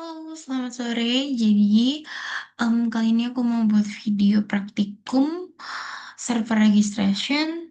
Halo, selamat sore. Jadi, kali ini aku mau buat video praktikum server registration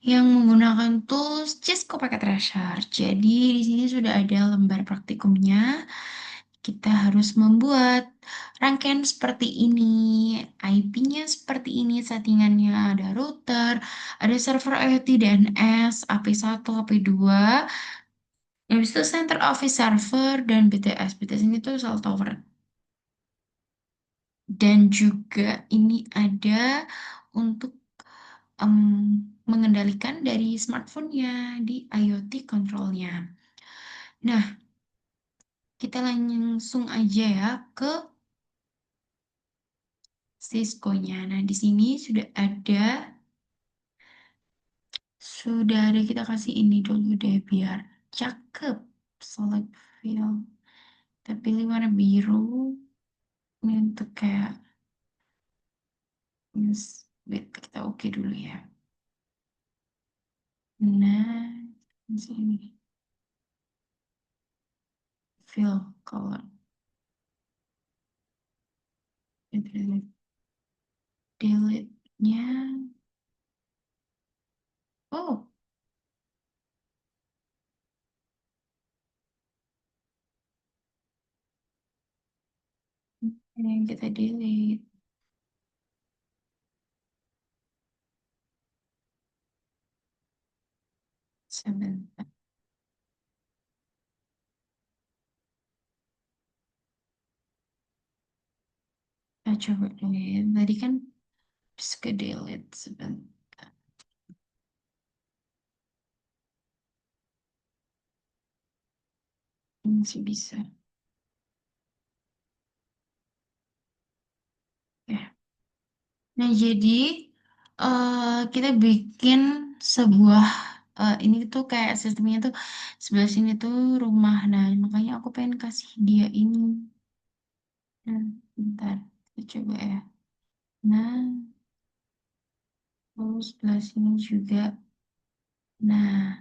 yang menggunakan tools Cisco Packet Tracer. Jadi, di sini sudah ada lembar praktikumnya. Kita harus membuat rangkaian seperti ini, IP-nya seperti ini, settingannya ada router, ada server IoT DNS, AP1, AP2, habis itu center office server dan BTS. BTS ini tuh cell tower. Dan juga ini ada untuk em, mengendalikan dari smartphone-nya di IoT control-nya. Nah, kita langsung aja ya ke Cisco-nya. Nah, di sini sudah ada kita kasih ini dulu deh biar cakep. Select field. Kita pilih warna biru. Ini untuk kayak news. Wait, kita oke dulu ya. Nah, di sini fill color. Delete-nya. Oh, ini yang kita delete. Sebentar. Kita coba delete. Tadi kan bisa ke delete sebentar. Ini sih bisa. Ya. Nah, jadi kita bikin sebuah ini tuh kayak sistemnya tuh sebelah sini tuh rumah. Nah, makanya aku pengen kasih dia ini. Nah, bentar. Kita coba ya. Nah, terus sebelah sini juga. Nah,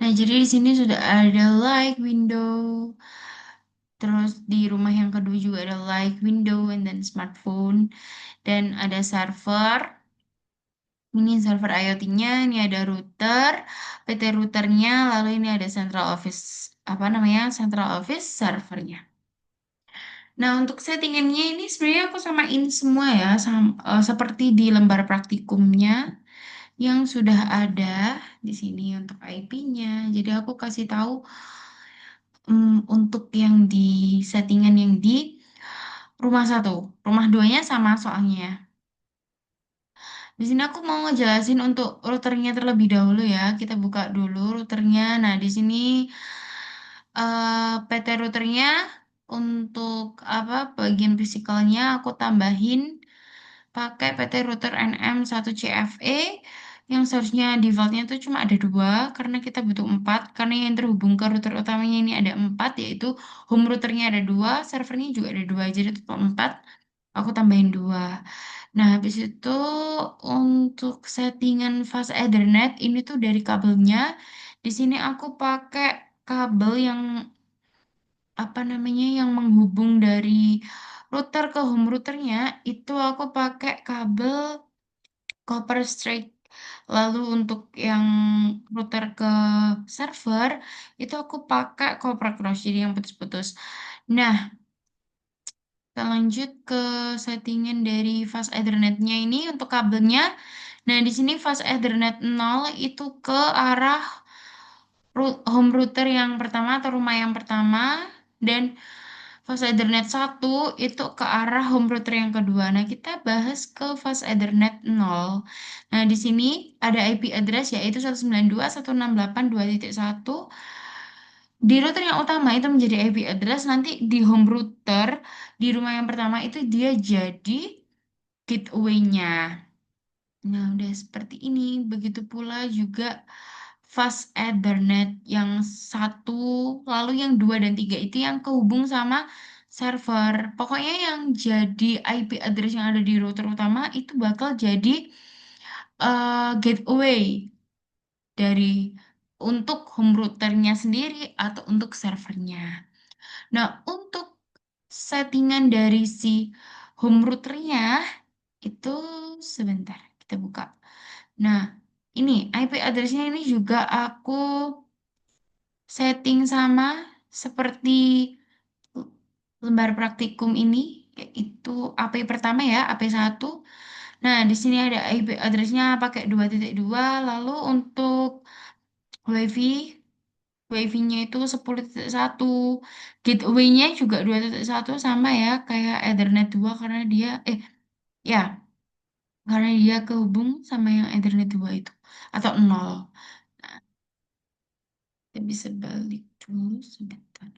jadi di sini sudah ada like window. Terus di rumah yang kedua juga ada like window and then smartphone dan ada server. Ini server IoT-nya, ini ada router, PT routernya, lalu ini ada central office apa namanya? Central office servernya. Nah, untuk settingannya ini sebenarnya aku samain semua ya, seperti di lembar praktikumnya yang sudah ada di sini untuk IP-nya. Jadi aku kasih tahu untuk yang di settingan yang di rumah satu, rumah duanya sama soalnya. Di sini aku mau ngejelasin untuk routernya terlebih dahulu ya. Kita buka dulu routernya. Nah, di sini PT routernya untuk apa bagian fisikalnya aku tambahin pakai PT router NM1CFE yang seharusnya defaultnya tuh cuma ada dua karena kita butuh empat karena yang terhubung ke router utamanya ini ada empat yaitu home routernya ada dua, servernya juga ada dua jadi total empat. Aku tambahin dua. Nah, habis itu untuk settingan fast Ethernet ini tuh dari kabelnya. Di sini aku pakai kabel yang apa namanya yang menghubung dari router ke home routernya itu aku pakai kabel copper straight. Lalu untuk yang router ke server itu aku pakai copper cross jadi yang putus-putus. Nah, kita lanjut ke settingan dari fast Ethernet-nya ini untuk kabelnya. Nah, di sini fast Ethernet 0 itu ke arah home router yang pertama atau rumah yang pertama dan fast Ethernet 1 itu ke arah home router yang kedua. Nah, kita bahas ke fast Ethernet 0. Nah, di sini ada IP address yaitu 192.168.2.1. Di router yang utama itu menjadi IP address, nanti di home router di rumah yang pertama itu dia jadi gateway-nya. Nah, udah seperti ini. Begitu pula juga fast Ethernet yang satu, lalu yang dua dan tiga itu yang kehubung sama server. Pokoknya yang jadi IP address yang ada di router utama itu bakal jadi gateway dari untuk home routernya sendiri atau untuk servernya. Nah, untuk settingan dari si home routernya itu sebentar kita buka. Nah, ini IP addressnya ini juga aku setting sama seperti lembar praktikum ini, yaitu AP pertama ya, AP1. Nah, di sini ada IP addressnya pakai 2.2, lalu untuk WiFi, WiFi-nya itu 10.1, gateway-nya juga 2.1 sama ya, kayak Ethernet 2 karena dia, ya, karena dia kehubung sama yang Ethernet 2 itu, atau 0. Nah, kita bisa balik dulu sebentar.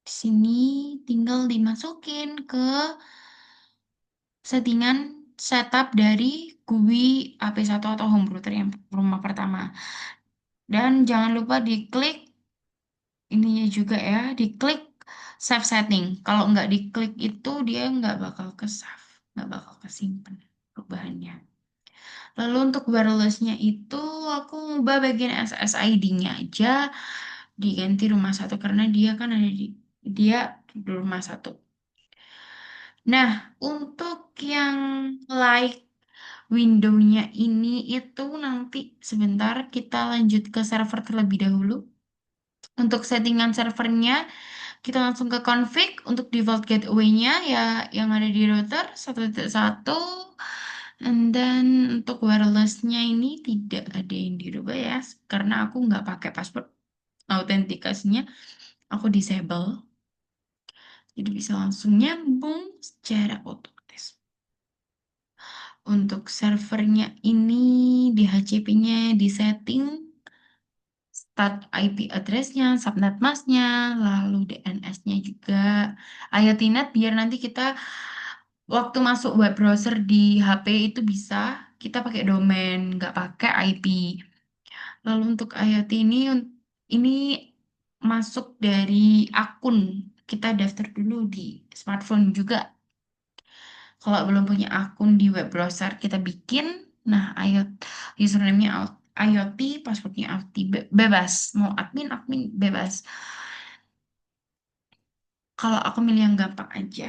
Di sini tinggal dimasukin ke settingan setup dari GUI AP1 atau home router yang rumah pertama. Dan jangan lupa diklik ininya juga ya, diklik save setting. Kalau nggak diklik itu dia nggak bakal ke save, nggak bakal kesimpan perubahannya. Lalu untuk wirelessnya itu aku ubah bagian SSID-nya aja diganti rumah satu karena dia kan ada dia di rumah satu. Nah, untuk yang like window-nya ini itu nanti sebentar kita lanjut ke server terlebih dahulu. Untuk settingan servernya, kita langsung ke config untuk default gateway-nya ya yang ada di router 1.1. And then untuk wireless-nya ini tidak ada yang dirubah ya, karena aku nggak pakai password autentikasinya, aku disable. Jadi bisa langsung nyambung secara otomatis. Untuk servernya ini di HCP-nya di setting start IP address-nya, subnet mask-nya, lalu DNS-nya juga. IoTNet biar nanti kita waktu masuk web browser di HP itu bisa kita pakai domain, nggak pakai IP. Lalu untuk IoT ini masuk dari akun. Kita daftar dulu di smartphone juga. Kalau belum punya akun di web browser, kita bikin. Nah, IoT, username-nya IoT, passwordnya IoT, bebas. Mau admin, admin bebas. Kalau aku milih yang gampang aja.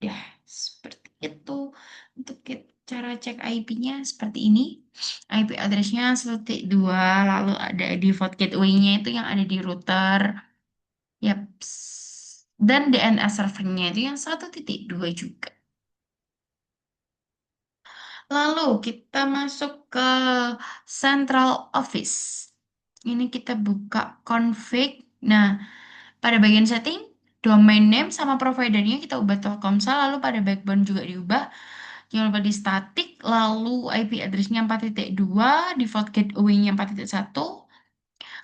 Ya, seperti itu. Untuk cara cek IP-nya seperti ini. IP address-nya 1.2, lalu ada default gateway-nya itu yang ada di router. Yaps. Dan DNS servernya itu yang 1.2 juga. Lalu kita masuk ke Central Office. Ini kita buka config. Nah, pada bagian setting, domain name sama providernya kita ubah Telkomsel, lalu pada backbone juga diubah. Jangan lupa di static, lalu IP address-nya 4.2, default gateway-nya 4.1.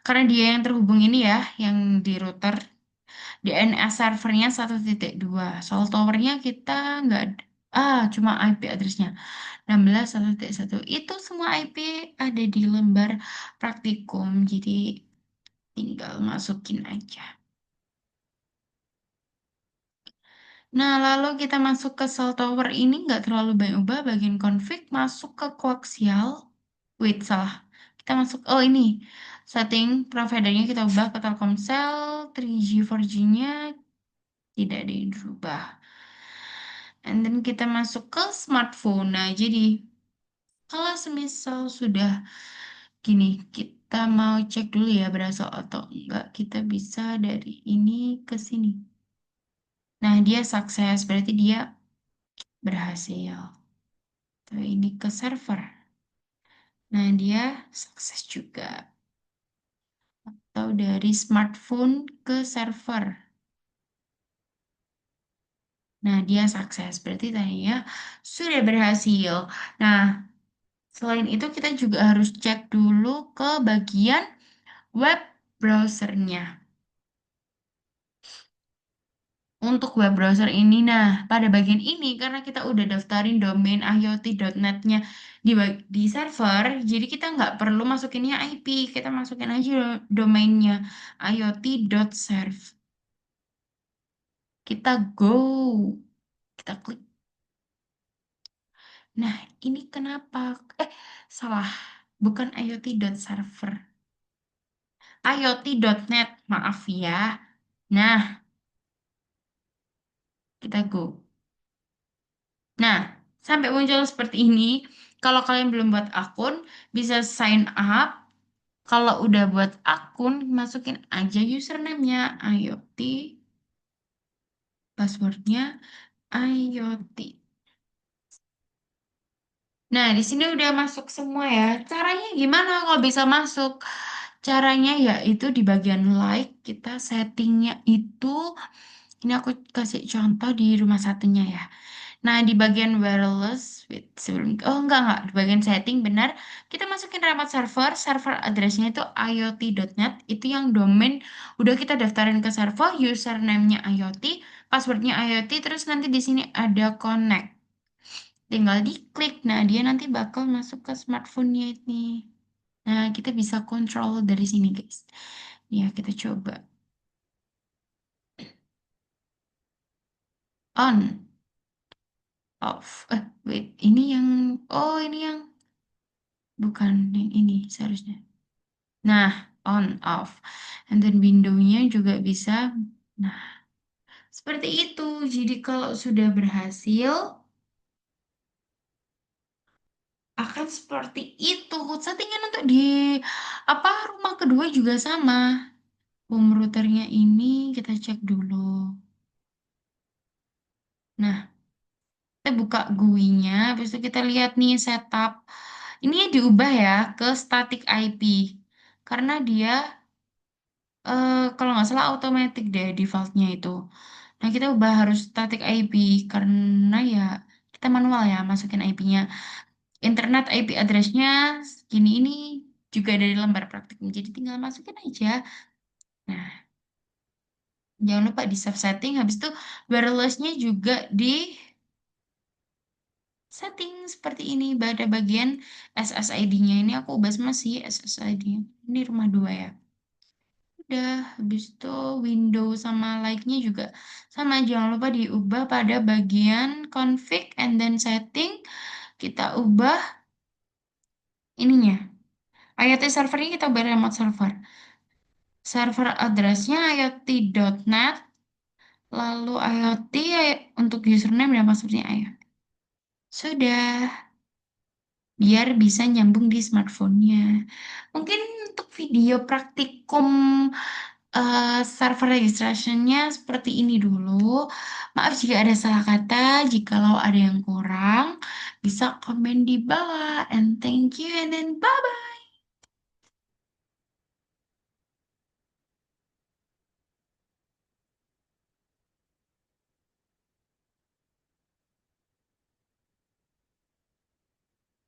Karena dia yang terhubung ini ya, yang di router. DNS servernya 1.2. Soal towernya kita nggak ada. Cuma IP address-nya. 16.1.1 itu semua IP ada di lembar praktikum, jadi tinggal masukin aja. Nah, lalu kita masuk ke cell tower ini nggak terlalu banyak ubah bagian config, masuk ke koaksial. Wait, salah. Kita masuk, oh ini, setting providernya kita ubah ke Telkomsel, 3G, 4G-nya tidak ada yang dirubah. And then kita masuk ke smartphone. Nah, jadi kalau semisal sudah gini, kita mau cek dulu ya berasal atau enggak. Kita bisa dari ini ke sini. Nah, dia sukses, berarti dia berhasil. Tuh, ini ke server. Nah, dia sukses juga. Atau dari smartphone ke server. Nah, dia sukses, berarti tadinya sudah berhasil. Nah, selain itu kita juga harus cek dulu ke bagian web browsernya. Untuk web browser ini, nah pada bagian ini karena kita udah daftarin domain iot.net-nya di server, jadi kita nggak perlu masukinnya IP, kita masukin aja domainnya iot.serve. Kita go, kita klik. Nah ini kenapa? Salah. bukan IoT.server. IoT.net, maaf ya. Nah, kita go. Nah, sampai muncul seperti ini. Kalau kalian belum buat akun, bisa sign up. Kalau udah buat akun, masukin aja username-nya IoT, passwordnya IoT. Nah, di sini udah masuk semua ya. Caranya gimana kalau bisa masuk? Caranya yaitu di bagian like, kita settingnya itu, ini aku kasih contoh di rumah satunya ya. Nah, di bagian wireless, wait, sebelum, oh enggak, di bagian setting benar, kita masukin remote server, server addressnya itu iot.net, itu yang domain, udah kita daftarin ke server, username-nya IoT, passwordnya IoT, terus nanti di sini ada connect. Tinggal diklik, nah dia nanti bakal masuk ke smartphone-nya ini. Nah, kita bisa kontrol dari sini, guys. Ya, kita coba. On, off. Wait, ini yang, oh ini yang, bukan yang ini seharusnya. Nah, on, off. And then window-nya juga bisa. Nah, seperti itu. Jadi kalau sudah berhasil, akan seperti itu. Settingan untuk di apa rumah kedua juga sama. Home routernya ini kita cek dulu. Nah, kita buka GUI-nya, habis itu kita lihat nih setup. Ini diubah ya ke static IP. Karena dia, kalau nggak salah automatic deh defaultnya itu. Nah, kita ubah harus static IP karena ya kita manual ya masukin IP-nya. Internet IP address-nya gini ini juga dari lembar praktik. Jadi tinggal masukin aja. Nah, jangan lupa di save setting. Habis itu wireless-nya juga di setting seperti ini. Pada bagian SSID-nya ini aku ubah sama sih SSID. Ini rumah dua ya. Udah, habis itu window sama like-nya juga sama. Jangan lupa diubah pada bagian config and then setting. Kita ubah ininya. IoT servernya kita ubah remote server. Server address-nya iot.net. Lalu IoT untuk username dan passwordnya IoT. Sudah. Biar bisa nyambung di smartphone-nya. Mungkin untuk video praktikum server registration-nya seperti ini dulu. Maaf jika ada salah kata, jikalau ada yang kurang, bisa komen di bawah. And thank you and then bye-bye.